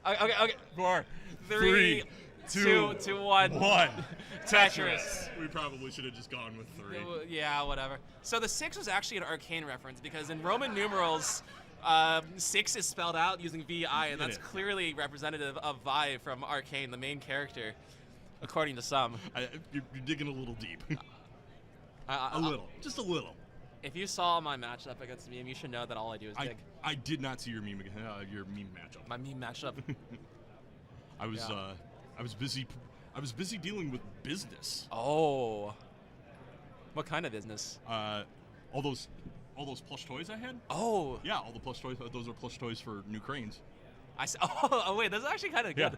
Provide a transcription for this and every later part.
Okay. 4, 3, 2, 1. Tetris. We probably should have just gone with 3. Yeah, whatever. So the 6 was actually an arcane reference because in Roman numerals, 6 is spelled out using VI, and that's clearly representative of Vi from Arcane, the main character, according to some. You're digging a little deep. A little. Just a little. If you saw my matchup against Meme, you should know that all I do is dig. I did not see your meme matchup. My meme matchup. I was busy dealing with business. Oh. What kind of business? All those plush toys I had. Oh. Yeah, all the plush toys. Those are plush toys for new cranes. Oh wait, that's actually kind of good.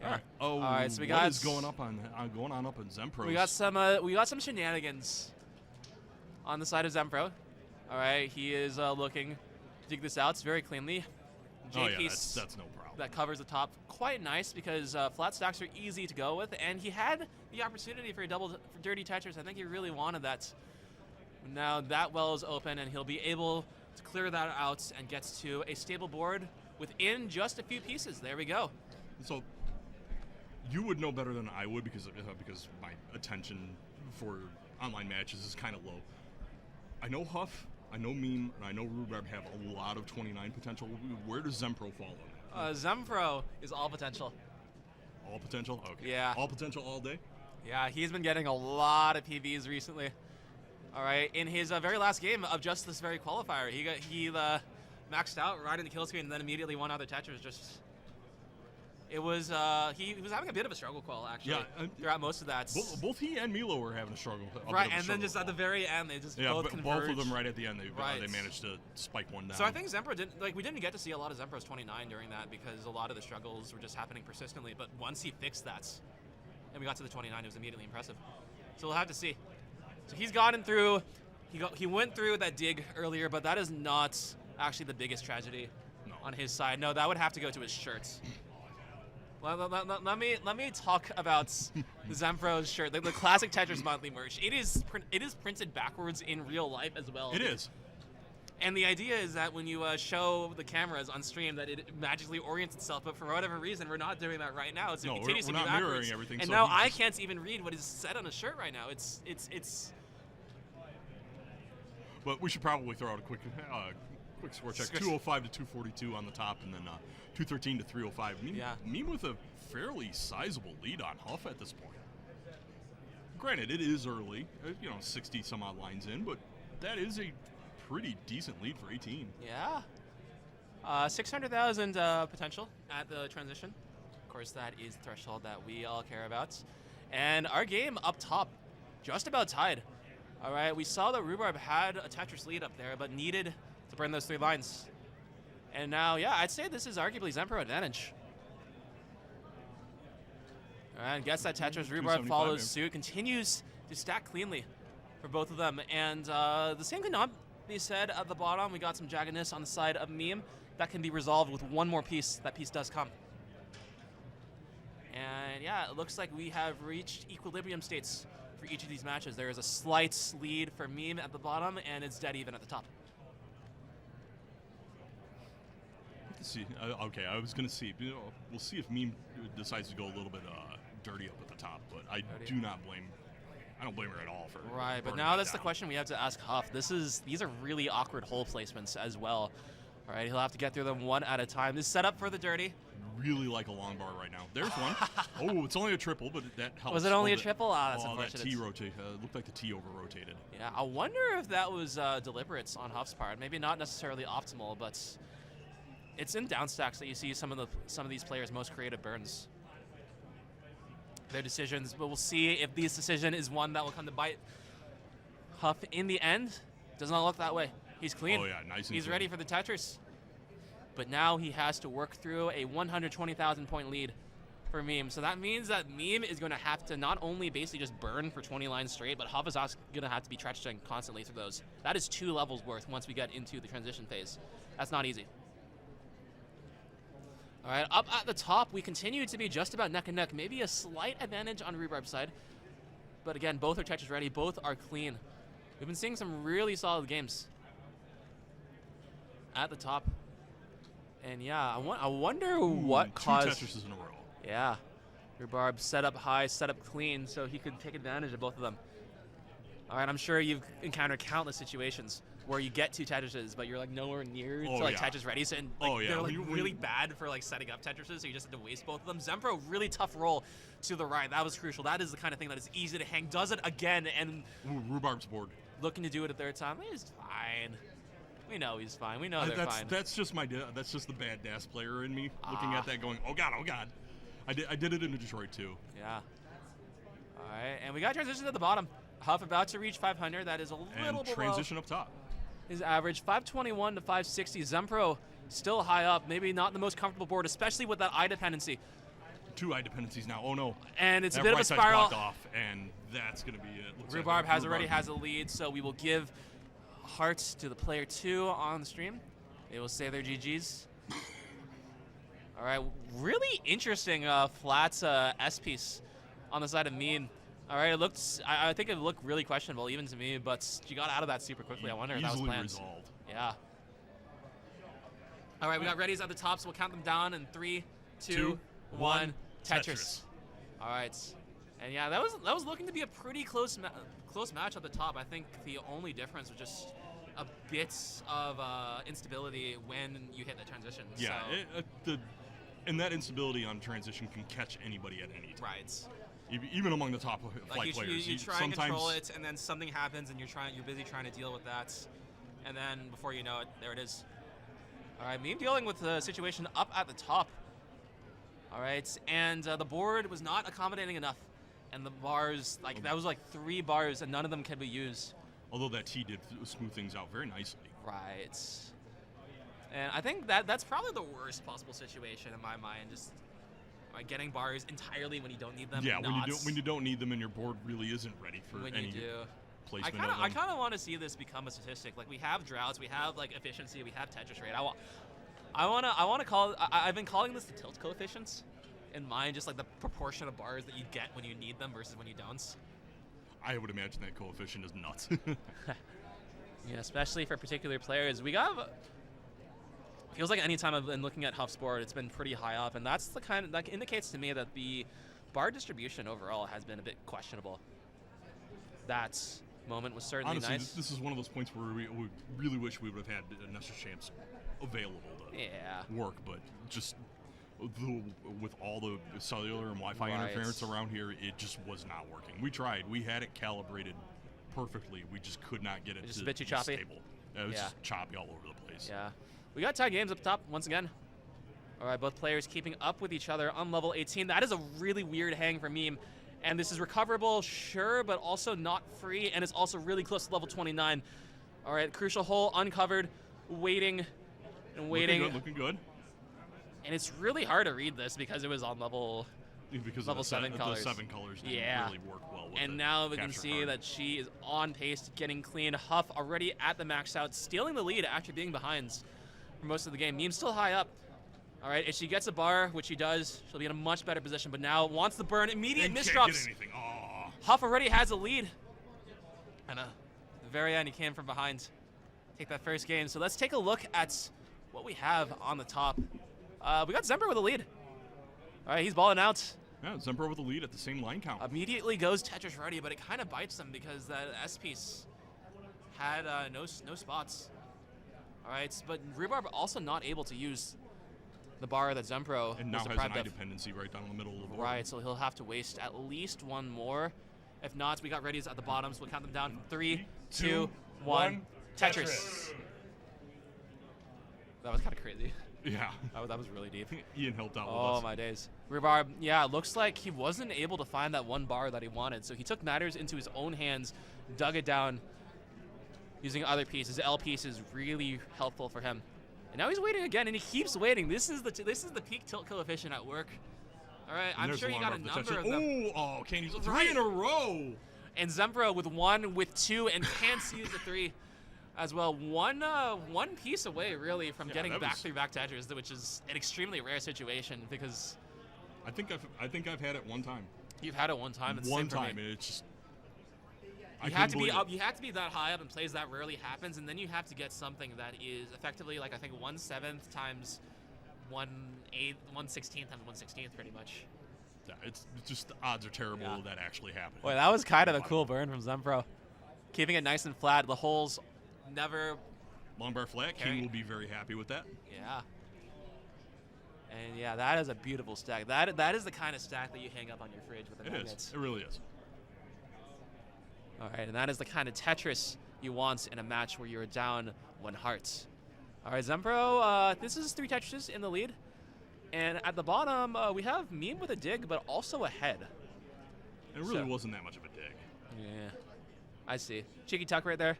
All right. Oh. All right. So we what got is going on up in Zempro? We got some shenanigans on the side of Zempro. All right. He is looking to dig this out very cleanly. That's no problem. That covers the top quite nice because flat stacks are easy to go with, and he had the opportunity for a double dirty Tetris. I think he really wanted that. Now that well is open, and he'll be able to clear that out and gets to a stable board within just a few pieces. There we go. So you would know better than I would because my attention for online matches is kind of low. I know Huff, I know Meme, and I know Rhubarb have a lot of 29 potential. Where does Zempro fall in? Zempro is all potential. All potential? Okay. Yeah. All potential all day? Yeah, he's been getting a lot of PBs recently. All right, in his very last game of just this very qualifier, he maxed out right in the kill screen and then immediately won other Tetris. He was having a bit of a struggle qual actually throughout most of that. Both he and Milo were having a struggle. Right, and then just at the very end, they just both converged. Both of them right at the end, they managed to spike one down. So I think Zempro we didn't get to see a lot of Zempro's 29 during that because a lot of the struggles were just happening persistently. But once he fixed that, and we got to the 29, it was immediately impressive. So we'll have to see. So he's gotten through. He went through that dig earlier, but that is not actually the biggest tragedy on his side. No, that would have to go to his shirts. Let me talk about Zempro's shirt, the classic Tetris monthly merch. It is printed backwards in real life as well. It is. And the idea is that when you show the cameras on stream, that it magically orients itself. But for whatever reason, we're not doing that right now. So it continues to be backwards. Mirroring everything. And now I can't even read what is said on a shirt right now. It's. But we should probably throw out a quick score check. 205 to 242 on the top, and then 213 to 305. Meme with a fairly sizable lead on Huff at this point. Granted, it is early, 60 some odd lines in, but that is a pretty decent lead for 18. Yeah. 600,000 potential at the transition. Of course, that is the threshold that we all care about. And our game up top, just about tied. All right, we saw that Rhubarb had a Tetris lead up there, but needed to burn those 3 lines. And now, yeah, I'd say this is arguably Zempro advantage. All right, gets that Tetris. Rhubarb follows suit, continues to stack cleanly for both of them. And the same could not be said at the bottom. We got some jaggedness on the side of Meme. That can be resolved with one more piece. That piece does come. And yeah, it looks like we have reached equilibrium states for each of these matches. There is a slight lead for Meme at the bottom, and it's dead even at the top. See, okay, I was gonna see. We'll see if Meme decides to go a little bit dirty up at the top, but I do not blame. I don't blame her at all for. Right, but now that's the question we have to ask Huff. These are really awkward hole placements as well. All right, he'll have to get through them one at a time. This is set up for the dirty. Really like a long bar right now. There's one. Oh, it's only a triple, but that helps. Was it only a triple? That's unfortunate. That T rotate. Looked like the T over-rotated. Yeah, I wonder if that was deliberate on Huff's part. Maybe not necessarily optimal, but it's in downstacks that you see some of these players' most creative burns. Their decisions, but we'll see if this decision is one that will come to bite Huff in the end. Does not look that way. He's clean. Oh yeah, nice. He's ready for the Tetris. But now he has to work through a 120,000 point lead for Meme. So that means that Meme is going to have to not only basically just burn for 20 lines straight, but Huff is also going to have to be trashing constantly through those. That is 2 levels worth once we get into the transition phase. That's not easy. All right, up at the top, we continue to be just about neck and neck. Maybe a slight advantage on Rhubarb's side. But again, both are Tetris ready. Both are clean. We've been seeing some really solid games at the top. And yeah, I wonder what caused. 2 Tetrises in a row. Yeah. Rhubarb set up high, set up clean, so he could take advantage of both of them. All right, I'm sure you've encountered countless situations where you get 2 Tetrises, but you're like nowhere near to like Tetris ready. So they're like really bad for like setting up Tetrises, so you just have to waste both of them. Zempro, really tough roll to the right. That was crucial. That is the kind of thing that is easy to hang. Does it again, and Rhubarb's board. Looking to do it a third time. He's fine. We know he's fine. We know they're fine. That's just that's just the bad DAS player in me looking at that, going, oh god, oh god. I did it in Detroit too. Yeah. All right, and we got transition at the bottom. Huff about to reach 500. That is a little below transition up top. His average 521 to 560. Zempro still high up. Maybe not the most comfortable board, especially with that eye dependency. 2 eye dependencies now. Oh no. And it's that a bit of a spiral. Blocked off, and that's gonna be it. Rhubarb already has a lead, so we will give hearts to the player 2 on the stream. They will say their GGs. All right, really interesting flat S piece on the side of Mean. All right, it looked. I think it looked really questionable even to me, but she got out of that super quickly. I wonder if that was planned. Resolved. Yeah. All right, we got readies at the top, so we'll count them down in 3, 2, 1. Tetris. All right, and yeah, that was looking to be a pretty close match at the top. I think the only difference was just a bit of instability when you hit the transition. Yeah, so. And that instability on transition can catch anybody at any time. Right. Even among the top flight players. You try and control it, and then something happens, and you're busy trying to deal with that, and then before you know it, there it is. All right, Meme dealing with the situation up at the top. All right, and the board was not accommodating enough, and the bars, that was like 3 bars, and none of them can be used. Although that T did smooth things out very nicely. Right. And I think that's probably the worst possible situation in my mind, just getting bars entirely when you don't need them. Yeah, when you don't need them and your board really isn't ready for any placement of them. I kind of want to see this become a statistic. Like, we have droughts, we have like efficiency, we have Tetris rate. I want to call. I've been calling this the tilt coefficients in mind, just like the proportion of bars that you get when you need them versus when you don't. I would imagine that coefficient is nuts. Yeah, especially for particular players. We got. Feels like any time I've been looking at Huff's board, it's been pretty high up, and that's the kind of that indicates to me that the bar distribution overall has been a bit questionable. That moment was certainly honestly, nice. This is one of those points where we really wish we would have had Nestor Champs available to work, but just with all the cellular and Wi-Fi interference around here, it just was not working. We tried. We had it calibrated perfectly. We just could not get it just to a bit too choppy. Stable. It was just choppy all over the place. Yeah. We got tied games up top once again. All right, both players keeping up with each other on level 18. That is a really weird hang for Meme. And this is recoverable, sure, but also not free. And it's also really close to level 29. All right, crucial hole uncovered, waiting and waiting. Looking good. And it's really hard to read this because it was on level 7 colors. The 7 colors didn't really work well with and now we can see that she is on pace to getting clean. Huff already at the max out, stealing the lead after being behind for most of the game. Meme's still high up. All right, if she gets a bar, which she does, she'll be in a much better position. But now wants the burn, immediate misdrops. Huff already has a lead. And at the very end, he came from behind. Take that first game. So let's take a look at what we have on the top. We got Zempro with a lead. All right, he's balling out. Yeah, Zempro with the lead at the same line count. Immediately goes Tetris ready, but it kind of bites them because that S piece had no spots. All right, but Rhubarb also not able to use the bar that Zempro and now has an eye dependency right down in the middle of the board. Right, so he'll have to waste at least one more. If not, we got readies at the bottom, so we'll count them down from 3, 2, 1. Tetris. That was kind of crazy. Yeah. That was really deep. Ian helped out with us. Oh, my days. Rhubarb, yeah, it looks like he wasn't able to find that one bar that he wanted, so he took matters into his own hands, dug it down using other pieces. L piece is really helpful for him. And now he's waiting again, and he keeps waiting. This is the peak tilt coefficient at work. All right, I'm sure you got a number of them. Oh, Candy's 3 in a row. And Zempro with 1, with 2, and can't use the 3 as well. One piece away, really, from getting back Tetris, which is an extremely rare situation because I think I've had it one time. You've had it one time. It's one time, and it's just you have to be up. You have to be that high up in plays that rarely happens, and then you have to get something that is effectively like I think 1/7 times 1/8, 1/16 times 1/16 pretty much. Yeah, it's just the odds are terrible that actually happened. Boy, that was kind of a cool burn from Zempro. Keeping it nice and flat. The holes never... Long bar flat. King will be very happy with that. Yeah. And yeah, that is a beautiful stack. That is the kind of stack that you hang up on your fridge with the nuggets. It really is. All right, and that is the kind of Tetris you want in a match where you're down 1 heart. All right, Zempro, this is 3 Tetrises in the lead. And at the bottom, we have Meme with a dig, but also a head. It really wasn't that much of a dig. Yeah, I see. Cheeky tuck right there.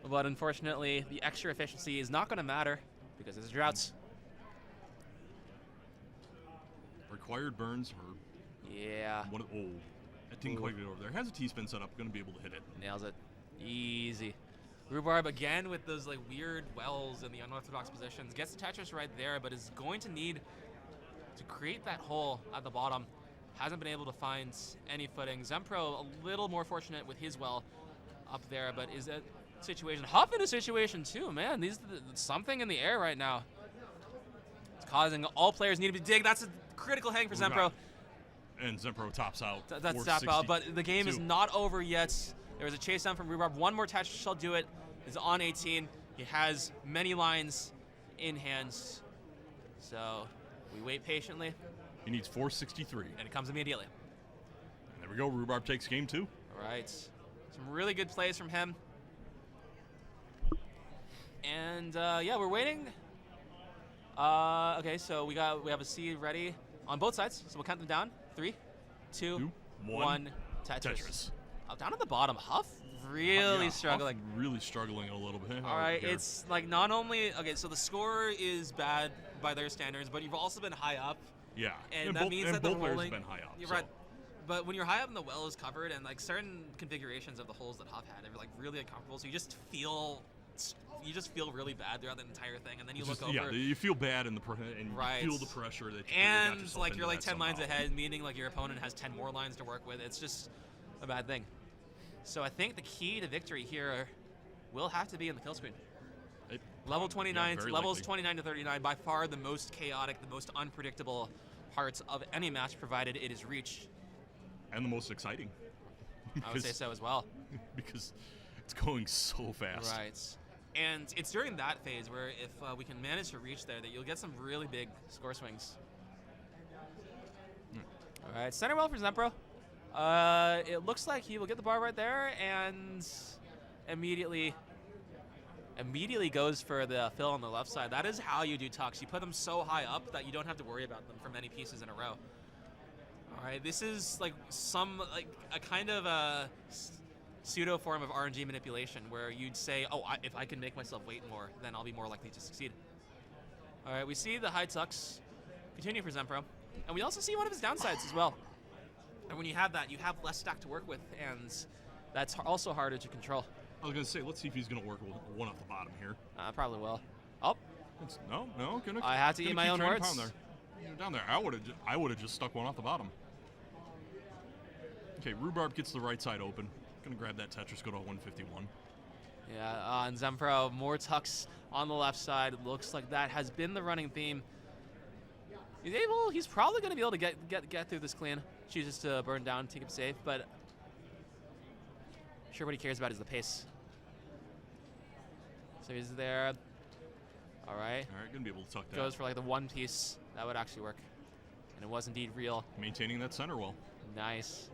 But unfortunately, the extra efficiency is not going to matter because it's droughts. Required burns or... Yeah. That didn't quite get over there. Has a T-spin set up, going to be able to hit it. Nails it. Easy. Rhubarb again with those like weird wells in the unorthodox positions. Gets the Tetris right there, but is going to need to create that hole at the bottom. Hasn't been able to find any footing. Zempro a little more fortunate with his well up there, but is a situation. Huff in a situation too, man. Something in the air right now. It's causing all players need to be dig. That's a critical hang for Zempro. And Zempro tops out. That's tap out, but the game is not over yet. There was a chase down from Rhubarb. One more Tetris shall do it. He's on 18. He has many lines in hands. So we wait patiently. He needs 463. And it comes immediately. And there we go. Rhubarb takes game 2. All right. Some really good plays from him. And yeah, we're waiting. Okay, so we have a seed ready on both sides. So we'll count them down. 3, 2, 1. Tetris. Down at the bottom, Huff really struggling. Huff really struggling a little bit. All right, it's like not only so the score is bad by their standards, but you've also been high up. Yeah, and that means that the both players rolling, have been high up. You're right, but when you're high up and the well is covered, and like certain configurations of the holes that Huff had, they're like really uncomfortable. So you just feel really bad throughout the entire thing, and then you look over. Yeah, you feel bad and you feel the pressure that you like you're like 10 lines ahead, meaning like your opponent has 10 more lines to work with. It's just a bad thing. So I think the key to victory here will have to be in the kill screen. Level 29, levels 29 to 39, by far the most chaotic, the most unpredictable parts of any match, provided it is reach. And the most exciting. I would say so as well. Because it's going so fast. Right. And it's during that phase where if we can manage to reach there, that you'll get some really big score swings. All right, center well for Zempro. It looks like he will get the bar right there and immediately goes for the fill on the left side. That is how you do tucks. You put them so high up that you don't have to worry about them for many pieces in a row. All right, this is like a kind of a pseudo form of RNG manipulation where you'd say, oh, if I can make myself wait more, then I'll be more likely to succeed. All right, we see the high tucks continue for Zempro. And we also see one of his downsides as well. And when you have that, you have less stack to work with, and that's also harder to control. I was going to say, let's see if he's going to work with one off the bottom here. Probably will. Oh. No. I had to eat my own words. Down there. I would have just stuck one off the bottom. Okay, Rhubarb gets the right side open. Going to grab that Tetris, go to 151. Yeah, and Zempro, more tucks on the left side. Looks like that has been the running theme. He's probably going to be able to get through this clean. Chooses to burn down, take him safe, but sure what he cares about is the pace. So he's there. All right. Gonna be able to tuck that. Goes for like the one piece. That would actually work. And it was indeed real. Maintaining that center well. Nice.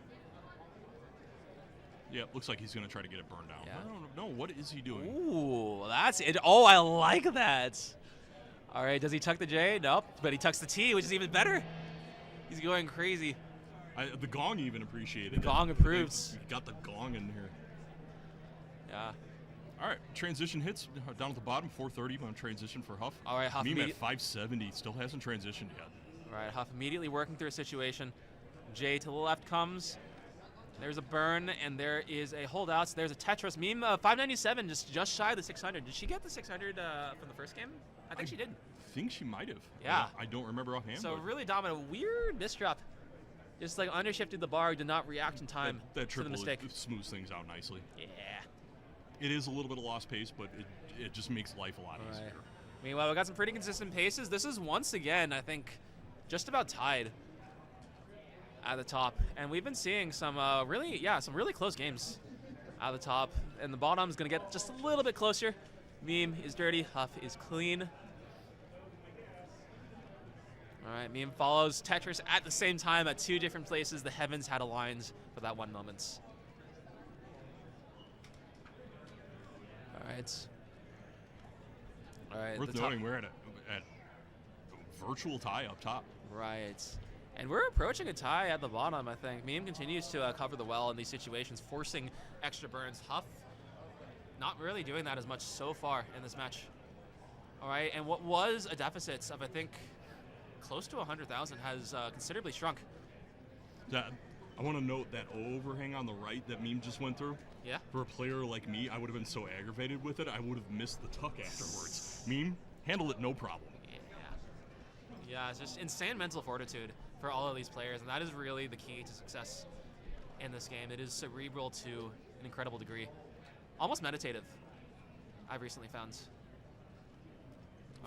Yeah, looks like he's gonna try to get it burned down. Yeah. I don't know. What is he doing? Ooh, that's it. Oh, I like that. All right, does he tuck the J? Nope, but he tucks the T, which is even better. He's going crazy. The gong even appreciated it. Gong approves. We got the gong in here. Yeah. All right, transition hits down at the bottom, 430 on transition for Huff. All right, Huff. Meme at 570, still hasn't transitioned yet. All right, Huff immediately working through a situation. J to the left comes. There's a burn, and there is a holdout. So there's a Tetris. Meme 597, just shy of the 600. Did she get the 600 from the first game? I think she did. I think she might have. Yeah. I don't remember offhand. So really dominant. Weird misdrop. Just like undershifted the bar, did not react in time that to the mistake. Smooths things out nicely. Yeah. It is a little bit of lost pace, but it just makes life a lot easier. Meanwhile, we got some pretty consistent paces. This is once again, I think, just about tied at the top. And we've been seeing some some really close games at the top. And the bottom is going to get just a little bit closer. Meme is dirty, Huff is clean. All right, Meme follows Tetris at the same time at 2 different places. The heavens had aligned for that one moment. All right. All right. Worth noting, we're at a virtual tie up top. Right. And we're approaching a tie at the bottom, I think. Meme continues to cover the well in these situations, forcing extra burns. Huff not really doing that as much so far in this match. All right, and what was a deficit of, I think, close to 100,000 has considerably shrunk. I want to note that overhang on the right that Meme just went through. Yeah. For a player like me, I would have been so aggravated with it, I would have missed the tuck afterwards. Meme, handled it no problem. Yeah, it's just insane mental fortitude for all of these players, and that is really the key to success in this game. It is cerebral to an incredible degree. Almost meditative, I've recently found.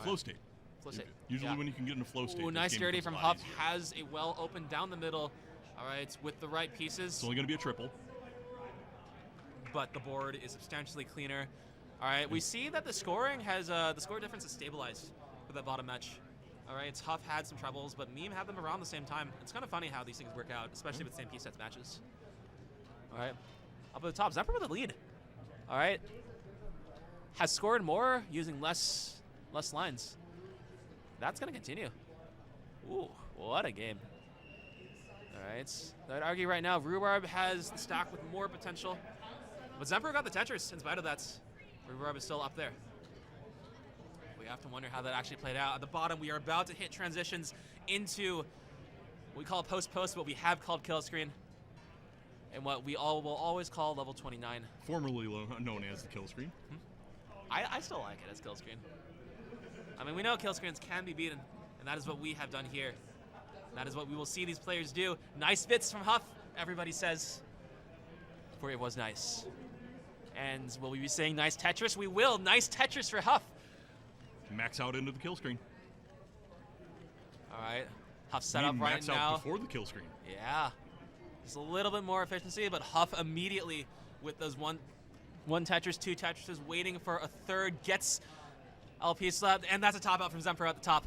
Flow state. Flow state. Usually when you can get into flow state. Ooh, nice dirty from Huff. Has a well open down the middle. All right, with the right pieces. It's only going to be a triple. But the board is substantially cleaner. All right, we see that the scoring has the score difference is stabilized for that bottom match. All right, Huff had some troubles, but Meme had them around the same time. It's kind of funny how these things work out, especially with same piece sets matches. All right, up at the top, Zempro with the lead. All right, has scored more using less lines. That's gonna continue. Ooh, what a game. All right, I'd argue right now Rhubarb has the stack with more potential, but Zempro got the Tetris in spite of that. Rhubarb is still up there. We have to wonder how that actually played out. At the bottom, we are about to hit transitions into what we call post-post, what we have called kill screen, and what we all will always call level 29. Formerly known as the kill screen. I still like it as kill screen. I mean, we know kill screens can be beaten, and that is what we have done here. That is what we will see these players do. Nice bits from Huff, everybody says, for it was nice. And will we be saying nice Tetris? We will. Nice Tetris for Huff. Max out into the kill screen. All right, Huff set up right max now. Out before the kill screen. Yeah, just a little bit more efficiency, but Huff immediately with those one Tetris, 2 Tetrises, waiting for a third, gets LP slapped, and that's a top out from Zempro at the top.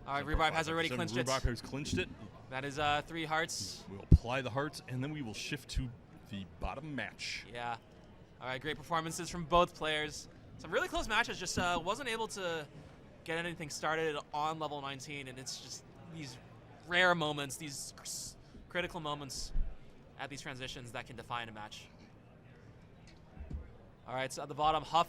All right, Rhubarb has already clinched it. Rhubarb has clinched it. That is 3 hearts. We'll apply the hearts, and then we will shift to the bottom match. Yeah. All right, great performances from both players. Some really close matches, just wasn't able to get anything started on level 19, and it's just these rare moments, these critical moments at these transitions that can define a match. All right, so at the bottom, Huff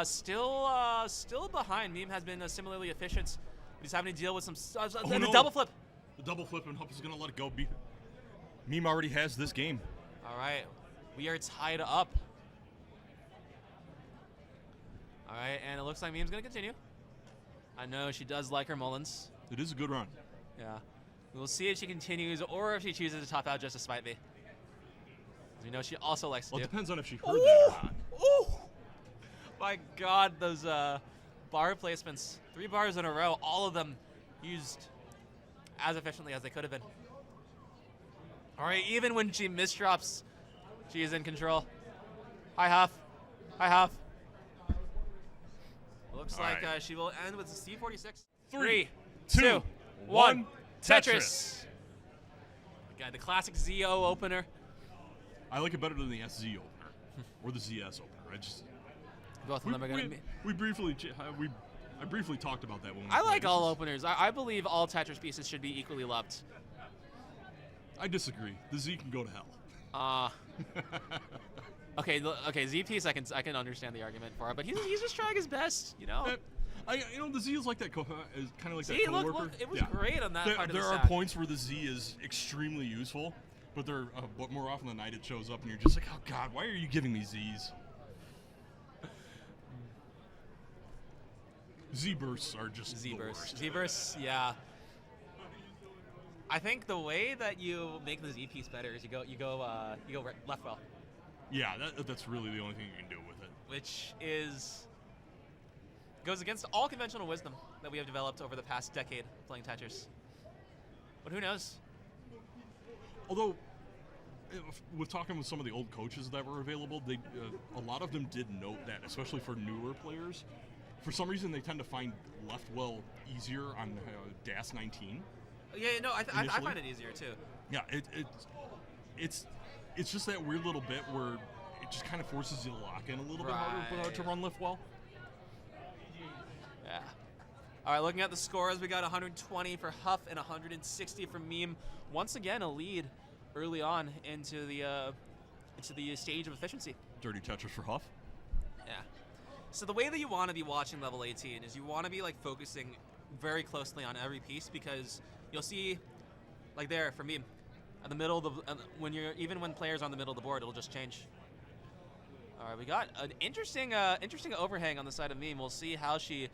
still behind. Meme has been similarly efficient. He's having to deal with some the double flip. The double flip, and Huff is going to let it go. Meme already has this game. All right, we are tied up. All right, and it looks like Meme's going to continue. I know she does like her Mullins. It is a good run. Yeah. We'll see if she continues or if she chooses to top out just to spite me. We know she also likes to do. Well, it depends on if she heard that or not. Ooh! My God, those bar placements. 3 bars in a row, all of them used as efficiently as they could have been. All right, even when she misdrops, she is in control. Hi, Huff. Hi, Huff. Looks all like right. She will end with a C46. 3, 2, 1, Tetris. Okay, the classic ZO opener. I like it better than the SZ opener or the ZS opener. Both of them are going to be. I briefly talked about that when we I like all openers. I believe all Tetris pieces should be equally loved. I disagree. The Z can go to hell. Okay, Z piece I can understand the argument for, but he's just trying his best, you know. The Z is like that, is kind of like See, that coworker. Look, it was great on that part of the There are stack. points where the Z is extremely useful, but more often than not it shows up and you're just like, oh God, why are you giving me Zs? Z bursts are just Z the bursts. worst. Z bursts, yeah. I think the way that you make the Z piece better is you go left well. Yeah, that's really the only thing you can do with it. Which is Goes against all conventional wisdom that we have developed over the past decade playing Tetris. But who knows? Although, with talking with some of the old coaches that were available, they a lot of them did note that, especially for newer players, for some reason they tend to find left well easier on DAS 19. Yeah, no, I find it easier too. Yeah, it's just that weird little bit where it just kind of forces you to lock in a little bit harder to run lift well. Yeah. All right, looking at the scores, we got 120 for Huff and 160 for Meme. Once again, a lead early on into the stage of efficiency. Dirty Tetris for Huff. Yeah. So the way that you want to be watching level 18 is you want to be like focusing very closely on every piece, because you'll see, like there for Meme, at the middle of the when players are on the middle of the board, it'll just change. All right, we got an interesting overhang on the side of Meme. We'll see how she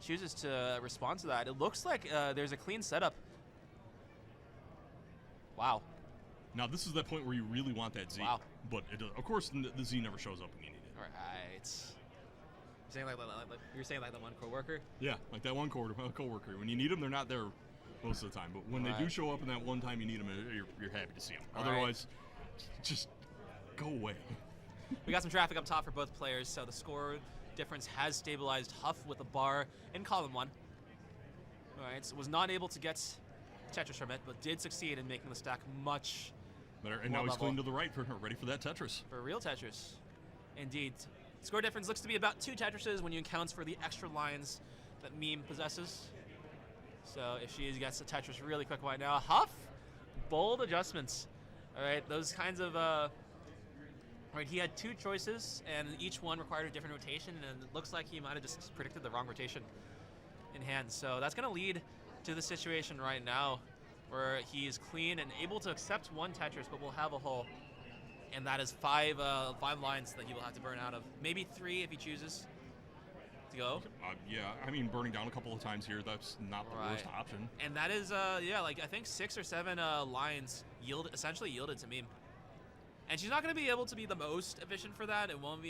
chooses to respond to that. It looks like there's a clean setup. Wow. Now, this is that point where you really want that Z. Wow. But, of course, the Z never shows up when you need it. All right. You're saying like the one coworker? Yeah, like that one coworker. When you need them, they're not there most of the time. But when they do show up and that one time you need them, you're happy to see them. Otherwise, just go away. We got some traffic up top for both players, so the score difference has stabilized Huff with a bar in column 1. All right, so was not able to get Tetris from it, but did succeed in making the stack much better. And now he's clean to the right, ready for that Tetris. For real Tetris. Indeed. Score difference looks to be about 2 Tetrises when you account for the extra lines that Meme possesses. So if she gets a Tetris really quick right now, Huff, bold adjustments. All right, those kinds of... Right, he had 2 choices, and each one required a different rotation, and it looks like he might have just predicted the wrong rotation in hand. So that's going to lead to the situation right now where he is clean and able to accept 1 Tetris, but will have a hole. And that is 5 lines that he will have to burn out of. Maybe 3 if he chooses to go. Yeah, I mean, burning down a couple of times here, that's not the worst option. And that is, like I think 6 or 7 lines essentially yielded to Meme. And she's not going to be able to be the most efficient for that. It won't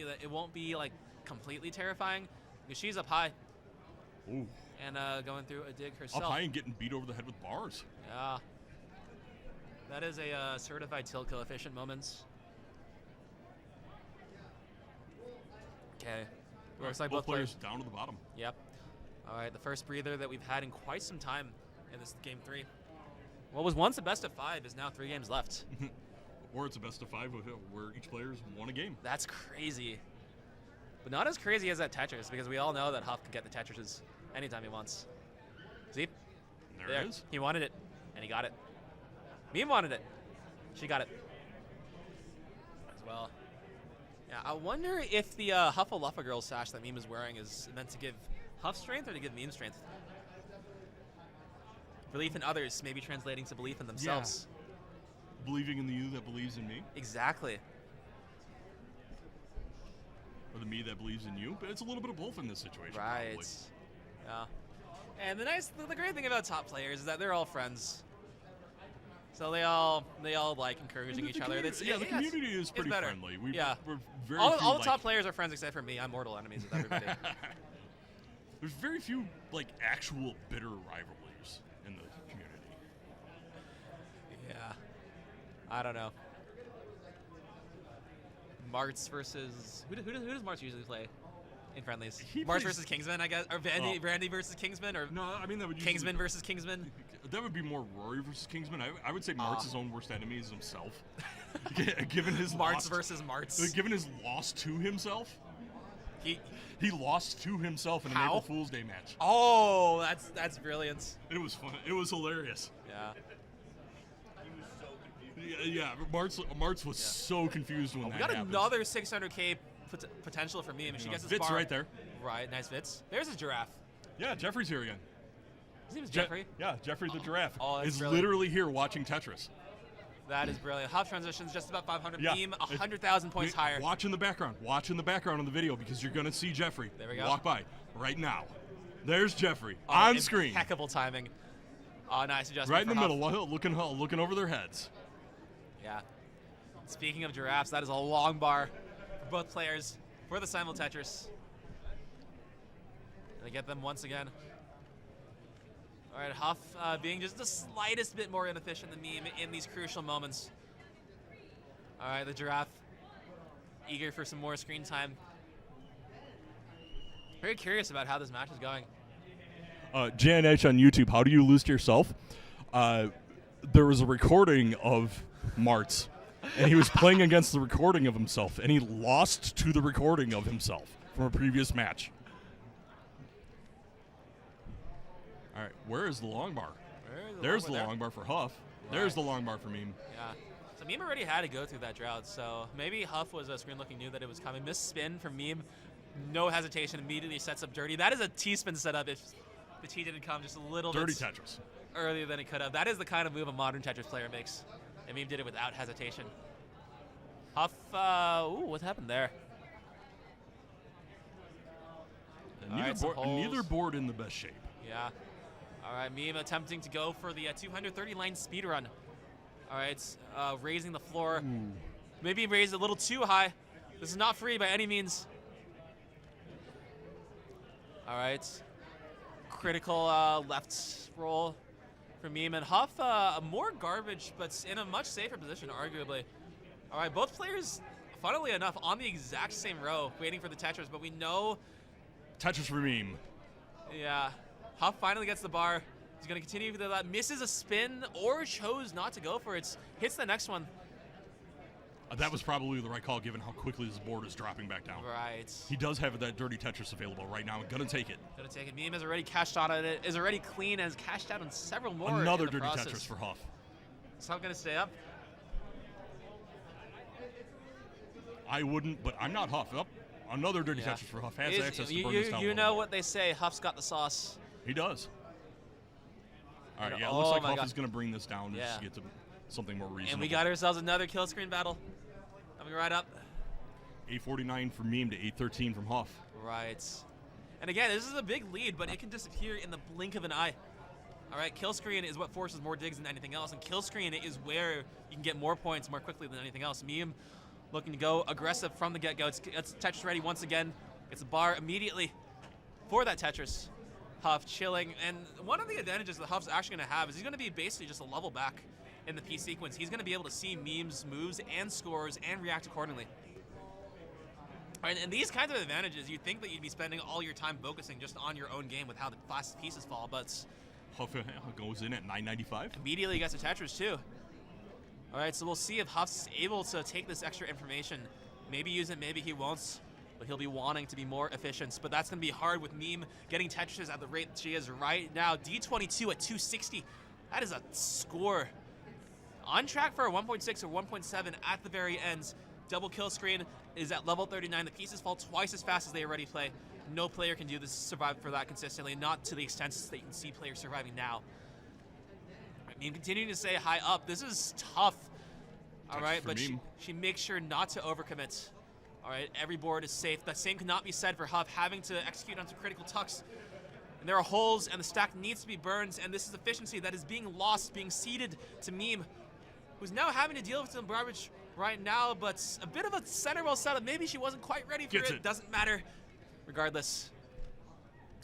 be like completely terrifying, because she's up high. Ooh. And going through a dig herself. Up high and getting beat over the head with bars. Yeah. That is a certified tilt coefficient moments. Okay. Looks like both players down to the bottom. Yep. All right, the first breather that we've had in quite some time in this game 3. What was once a best of 5 is now 3 games left. Or it's a best of 5 where each player's won a game. That's crazy. But not as crazy as that Tetris, because we all know that Huff can get the Tetrises anytime he wants. See? There it is. He wanted it, and he got it. Meme wanted it. She got it. As well. Yeah, I wonder if the Huffaluffa Girl sash that Meme is wearing is meant to give Huff strength or to give Meme strength. Belief in others, maybe translating to belief in themselves. Yeah. Believing in the you that believes in me. Exactly. Or the me that believes in you. But it's a little bit of both in this situation. Right. Probably. Yeah. And the great thing about top players is that they're all friends. So they all like encouraging each other. The community is pretty friendly. We're very all the top players are friends except for me. I'm mortal enemies with everybody. There's very few like actual bitter rivalries in the community. Yeah. I don't know. Martz versus who does Martz usually play in friendlies? Martz versus Kingsman, I guess, or Vandy versus Kingsman, or no, I mean that would Kingsman versus Kingsman. That would be more Rory versus Kingsman. I would say Martz's own worst enemy is himself. Given his Martz versus Martz. Given his loss to himself. He lost to himself in an April Fool's Day match. Oh, that's brilliant. It was fun. It was hilarious. Yeah. Yeah, Martz was so confused when that happened. We got another 600K potential for me. If she gets this Vitz bar right there. Right, nice Vitz. There's his giraffe. Yeah, Jeffrey's here again. His name is Jeffrey? Yeah, Jeffrey the giraffe is brilliant. literally here watching Tetris. That is brilliant. Huff transitions just about 500. Meme 100,000 points higher. Watch in the background. Watch in the background on the video, because you're going to see Jeffrey walk by right now. There's Jeffrey on screen. Impeccable timing. Oh, nice adjustment. Right in the middle, looking over their heads. Yeah. Speaking of giraffes, that is a long bar for both players for the simul Tetris. Gonna get them once again. All right, Huff being just the slightest bit more inefficient than Meme in these crucial moments. All right, the Giraffe eager for some more screen time. Very curious about how this match is going. JNH on YouTube, how do you lose to yourself? There was a recording of Martz, and he was playing against the recording of himself, and he lost to the recording of himself from a previous match. All right, where is the long bar? There's the long bar for Huff. Right. There's the long bar for Meme. Yeah. So Meme already had to go through that drought, so maybe Huff was screen looking, knew that it was coming. Missed spin from Meme. No hesitation, immediately sets up Dirty. That is a T-spin setup if the T didn't come just a little bit Tetris earlier than it could have. That is the kind of move a modern Tetris player makes. And Meme did it without hesitation. Huff, ooh, what happened there? Neither board in the best shape. Yeah. All right, Meme attempting to go for the 230-line speed run. All right, raising the floor. Ooh. Maybe raised a little too high. This is not free by any means. All right, critical left roll for Meme, and Huff more garbage, but in a much safer position, arguably. All right, both players, funnily enough, on the exact same row, waiting for the Tetris, but we know... Tetris for Meme. Yeah. Huff finally gets the bar. He's going to continue with that. Misses a spin or chose not to go for it. Hits the next one. That was probably the right call given how quickly this board is dropping back down. Right. He does have that dirty Tetris available right now. Gonna take it. Gonna take it. Meme has already cashed out on it. Is already clean. Has cashed out on several more. Another dirty Tetris for Huff. Is Huff gonna stay up? I wouldn't, but I'm not Huff. Up. Another dirty Tetris for Huff. Has access to burn this down. You know what they say. Huff's got the sauce. He does. All right, yeah, it looks like Huff is going to bring this down just to get to something more reasonable. And we got ourselves another kill screen battle. Coming right up. 849 from Meme to 813 from Huff. Right. And again, this is a big lead, but it can disappear in the blink of an eye. All right, kill screen is what forces more digs than anything else, and kill screen is where you can get more points more quickly than anything else. Meme looking to go aggressive from the get-go. It's Tetris ready once again. It's a bar immediately for that Tetris. Huff chilling, and one of the advantages that Huff's actually going to have is he's going to be basically just a level back in the P sequence. He's going to be able to see Meme's moves and scores and react accordingly. All right, and these kinds of advantages, you'd think that you'd be spending all your time focusing just on your own game with how the fast pieces fall, but Huff goes in at 995. Immediately gets a Tetris too. All right, so we'll see if Huff's able to take this extra information, maybe use it, maybe he won't. But he'll be wanting to be more efficient. But that's going to be hard with Meme getting Tetris at the rate she is right now. D22 at 260. That is a score. On track for a 1.6 or 1.7 at the very end. Double kill screen is at level 39. The pieces fall twice as fast as they already play. No player can do this, survive for that consistently, not to the extent that you can see players surviving now. Meme continuing to stay high up. This is tough. All right, but she makes sure not to overcommit. All right, every board is safe. The same cannot be said for Huff, having to execute onto critical tucks. And there are holes, and the stack needs to be burned, and this is efficiency that is being lost, being ceded to Meme, who's now having to deal with some garbage right now, but a bit of a center roll setup. Maybe she wasn't quite ready for it. Doesn't matter. Regardless.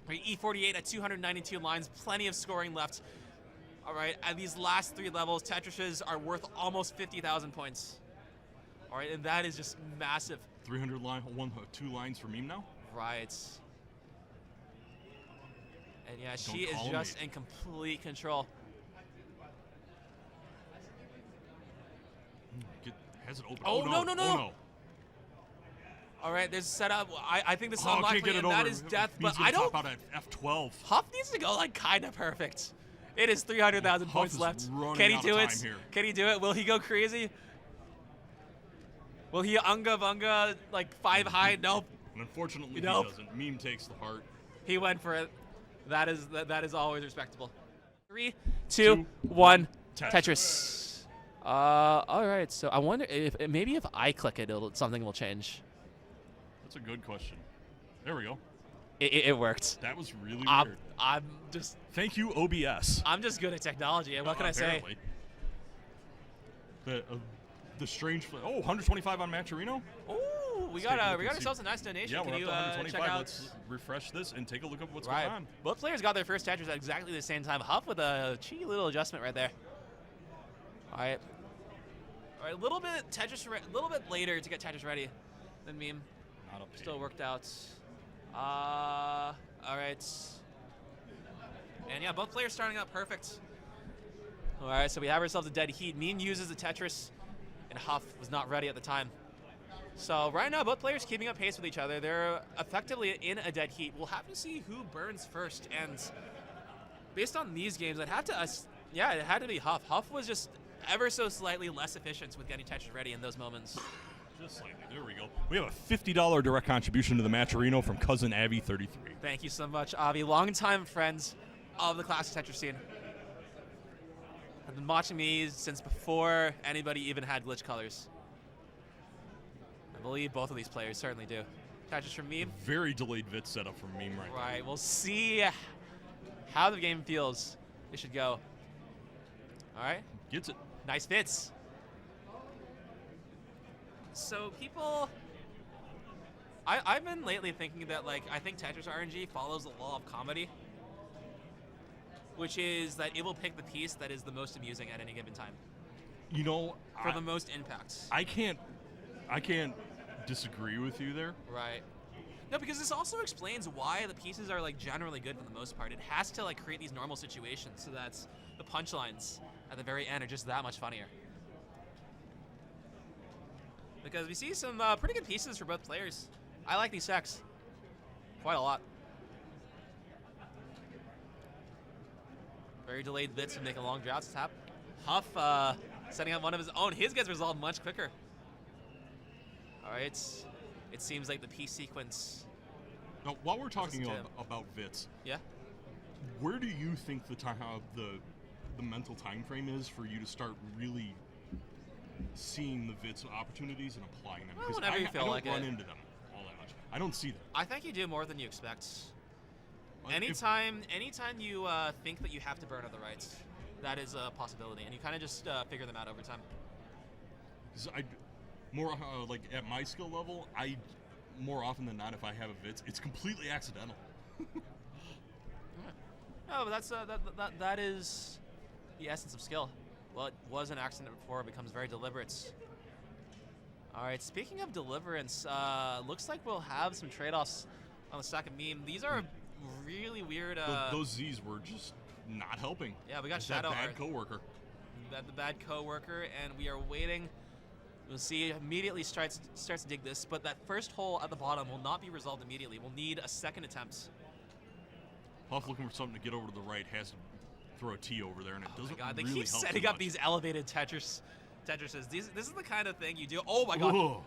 Right, E48 at 292 lines, plenty of scoring left. All right, at these last 3 levels, Tetris's are worth almost 50,000 points. All right, and that is just massive. 300 line, 2 lines for Meme now? Right. And yeah, she is just in complete control. Has it open? Oh, no. Oh, no. All right, there's a setup. I think this is unlikely, and that is death. But I don't. Top out at F12. Huff needs to go like kind of perfect. It is 300,000 points left. Can he do it? Can he do it? Will he go crazy? Will he unga vunga like 5 high? Nope. And unfortunately, he doesn't. Meme takes the heart. He went for it. That is always respectable. 3, 2, 1. Tetris. All right. So I wonder if maybe if I click it, something will change. That's a good question. There we go. It worked. That was really weird. I'm just. Thank you, OBS. I'm just good at technology. What can I say? The strange. Oh, 125 on Maturino. Ooh. Ooh, we got ourselves a nice donation. Yeah, Can we're you up to 125. check out? Let's refresh this and take a look at what's Right. going on. Both players got their first Tetris at exactly the same time. Huff with a cheeky little adjustment right there. All right, a little bit later to get Tetris ready than Meme. Not up. Still worked out. All right. And yeah, both players starting out perfect. All right, so we have ourselves a dead heat. Meme uses the Tetris, and Huff was not ready at the time. So right now, both players keeping up pace with each other. They're effectively in a dead heat. We'll have to see who burns first. And based on these games, it had to be Huff. Huff was just ever so slightly less efficient with getting Tetris ready in those moments. Just slightly. There we go. We have a $50 direct contribution to the Matcherino from cousin Abby33. Thank you so much, Avi. Longtime friends of the classic Tetris scene. Have been watching me since before anybody even had glitch colors. I believe both of these players certainly do. Tetris from Meme. Very delayed vid setup from Meme right now. Right, we'll see how the game feels. It should go. All right. Gets it. Nice fits. So people, I've been lately thinking that I think Tetris RNG follows the law of comedy, which is that it will pick the piece that is the most amusing at any given time. You know, for the most impact. I can't disagree with you there. Right. No, because this also explains why the pieces are generally good for the most part. It has to create these normal situations so that the punchlines at the very end are just that much funnier. Because we see some pretty good pieces for both players. I like these sets quite a lot. Very delayed bits and make a long droughts tap. Huff setting up one of his own. His gets resolved much quicker. All right. It seems like the piece sequence. Now, while we're talking about Vits, yeah, where do you think the mental time frame is for you to start really seeing the Vits opportunities and applying them? Well, whenever you feel like it. I don't run into them all that much. I don't see them. I think you do more than you expect. Anytime you think that you have to burn other rights, that is a possibility, and you kind of just figure them out over time. More at my skill level, more often than not, if I have a Vits, it's completely accidental. No, but that is the essence of skill. Well, it was an accident before; it becomes very deliberate. All right. Speaking of deliverance, looks like we'll have some trade-offs on the second meme. These are really weird. Those Z's were just not helping. Yeah, we got it's Shadow that bad Art. coworker. The bad coworker, and we are waiting. We'll see. Immediately starts to dig this, but that first hole at the bottom will not be resolved immediately. We'll need a second attempt. Huff looking for something to get over to the right, has to throw a T over there, and it doesn't God, really they keep help setting too up much. these elevated Tetrises. This is the kind of thing you do. Oh my God! Ugh.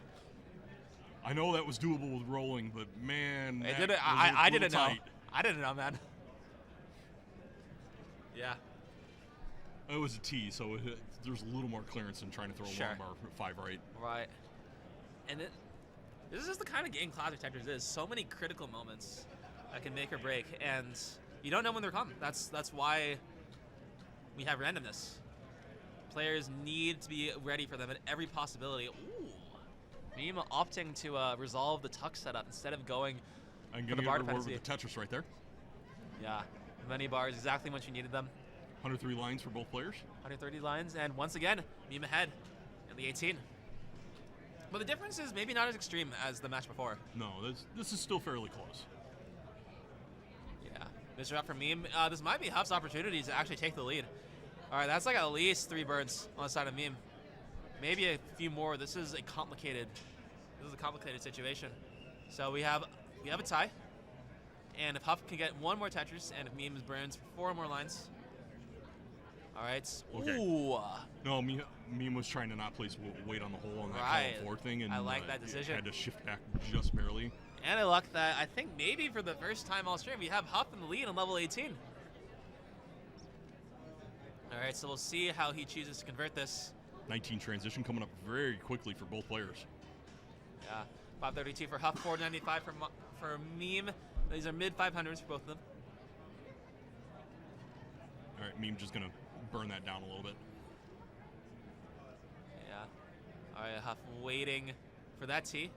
I know that was doable with rolling, but man, I tight. didn't know. I didn't know, man. Yeah. It was a T, so there's a little more clearance than trying to throw a long bar 5 right. Right. And this is just the kind of game classic Tetris is. So many critical moments that can make or break, and you don't know when they're coming. That's why we have randomness. Players need to be ready for them at every possibility. Ooh. Meme opting to resolve the tuck setup instead of going for the bar dependency. With the Tetris right there. Yeah. Many bars, exactly when you needed them. 103 lines for both players. 130 lines, and once again, Meme ahead in the 18. But the difference is maybe not as extreme as the match before. No, this is still fairly close. Yeah. Mr. Up for Meme. This might be Huff's opportunity to actually take the lead. All right, that's like at least 3 birds on the side of Meme. Maybe a few more. This is a complicated situation. So we have a tie. And if Huff can get 1 more Tetris, and if Meme burns for 4 more lines. All right. Okay. Ooh. No, Meme was trying to not place weight on the hole on that column 4 thing, and I like that decision. Had to shift back just barely. And I luck that I think maybe for the first time all stream we have Huff in the lead on level 18. All right, so we'll see how he chooses to convert this. 19 transition coming up very quickly for both players. Yeah, 532 for Huff, 495 for Meme. These are mid 500s for both of them. All right, Meme just gonna burn that down a little bit. Yeah. All right, Huff waiting for that T.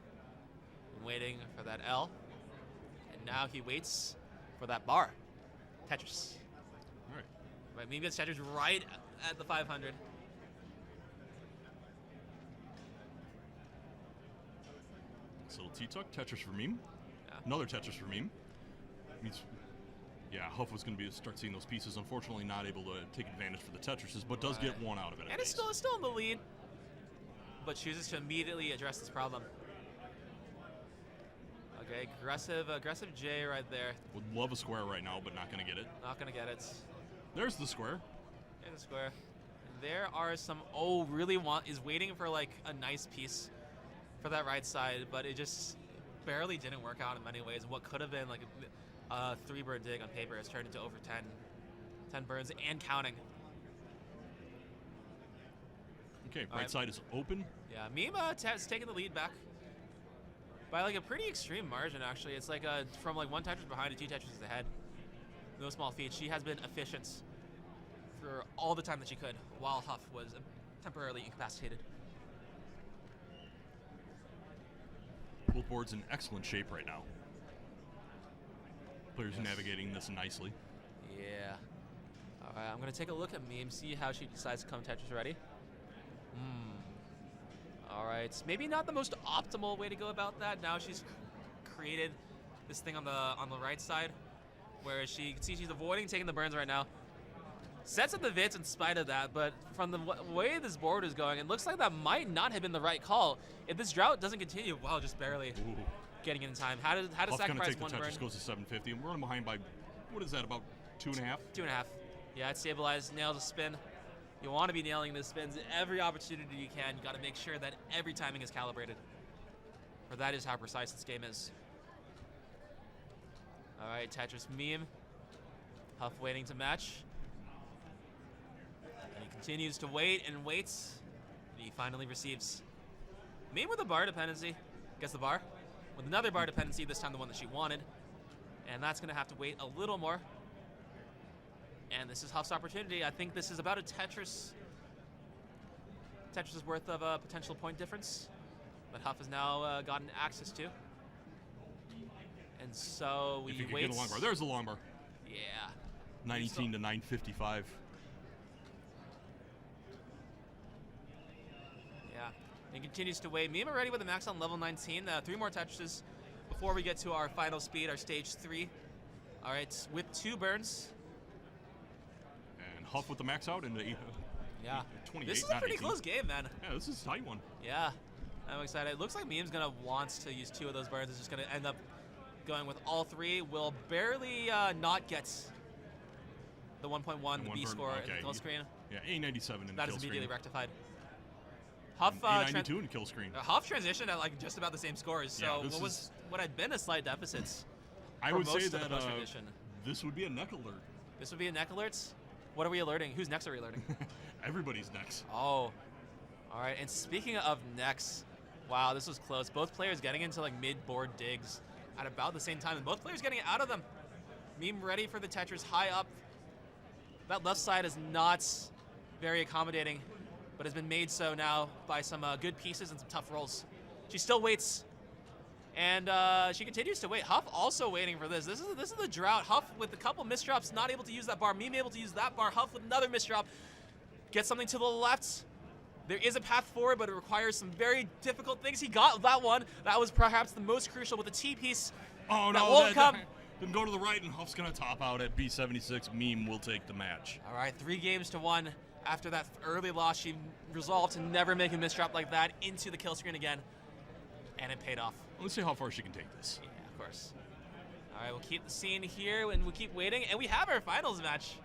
Waiting for that L. And now he waits for that bar. Tetris. All right. Right, Meme gets Tetris right at the 500. This little T-tuck, Tetris for Meme. Yeah. Another Tetris for Meme. Means, yeah, Huff was going to start seeing those pieces. Unfortunately, not able to take advantage for the Tetrises, but does get one out of it. And it's still in the lead, but chooses to immediately address this problem. Okay, aggressive J right there. Would love a square right now, but not going to get it. Not going to get it. There's the square. There's the square. There are some, is waiting for like a nice piece for that right side, but it just barely didn't work out in many ways. What could have been like a 3-burn dig on paper has turned into over 10 burns and counting. Okay, right side is open. Yeah, Meme has taken the lead back by like a pretty extreme margin, actually. It's like from like 1 Tetris behind to 2 Tetris ahead. No small feat. She has been efficient for all the time that she could, while Huff was temporarily incapacitated. Both boards in excellent shape right now. Players navigating this nicely. Yeah. All right, I'm going to take a look at Meme, see how she decides to come Tetris ready. All right, maybe not the most optimal way to go about that. Now she's created this thing on the right side, where she can see she's avoiding taking the burns right now. Sets up the Vits in spite of that, but from the way this board is going, it looks like that might not have been the right call. If this drought doesn't continue, wow, just barely getting in time. How to sacrifice one burn? Tetris goes to 750. I'm running behind by, what is that, about 2.5? 2.5. Yeah, it's stabilized, nails a spin. You want to be nailing the spins every opportunity you can. You got to make sure that every timing is calibrated. For that is how precise this game is. All right, Tetris Meme. Huff waiting to match. And he continues to wait and waits. And he finally receives. Meme with a bar dependency. Gets the bar. With another bar dependency, this time the one that she wanted. And that's going to have to wait a little more. And this is Huff's opportunity. I think this is about a Tetris' worth of a potential point difference that Huff has now gotten access to. And so we wait. Get a long bar. There's the long bar. Yeah. 19 to 955. Yeah. And continues to wait. Meme already with a max on level 19. 3 more Tetrises before we get to our final speed, our stage 3. All right, with 2 burns. Huff with the max out and the 28. This is a pretty close game, man. Yeah, this is a tight one. Yeah, I'm excited. It looks like Meme's gonna want to use 2 of those burns. It's just gonna end up going with all 3. Will barely not get the 1.1, the B score in the kill screen. Yeah, A97 in the kill screen. That is immediately rectified. Huff A92 in the kill screen. Huff transitioned at like just about the same scores. So what had been a slight deficits. I would say that this would be a neck alert. This would be a neck alert. What are we alerting? Whose necks are we alerting? Everybody's necks. Oh. All right. And speaking of necks, wow, this was close. Both players getting into like mid-board digs at about the same time, and both players getting it out of them. Meme ready for the Tetris high up. That left side is not very accommodating, but has been made so now by some good pieces and some tough rolls. She still waits. And she continues to wait. Huff also waiting for this. This is the drought. Huff with a couple misdrops, not able to use that bar. Meme able to use that bar. Huff with another misdrop. Get something to the left. There is a path forward, but it requires some very difficult things. He got that one. That was perhaps the most crucial with the T piece. Oh, that no. Won't come. Then go to the right, and Huff's going to top out at B76. Meme will take the match. All right, 3 games to 1. After that early loss, she resolved to never make a misdrop like that into the kill screen again. And it paid off. Let's see how far she can take this. Yeah, of course. All right, we'll keep the scene here, and we'll keep waiting. And we have our finals match.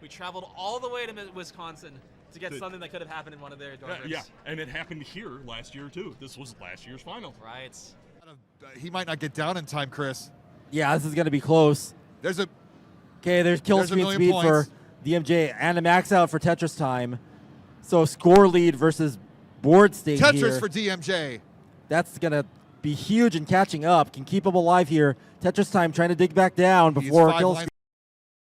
We traveled all the way to Wisconsin to get something that could have happened in one of their dorm rooms. Yeah, and it happened here last year, too. This was last year's final. Right. He might not get down in time, Chris. Yeah, this is going to be close. There's kill screen speed for DMJ and a max out for Tetris time. So score lead versus board state Tetris here. for DMJ. That's going to be huge in catching up. Can keep him alive here. Tetris time trying to dig back down before kill screen.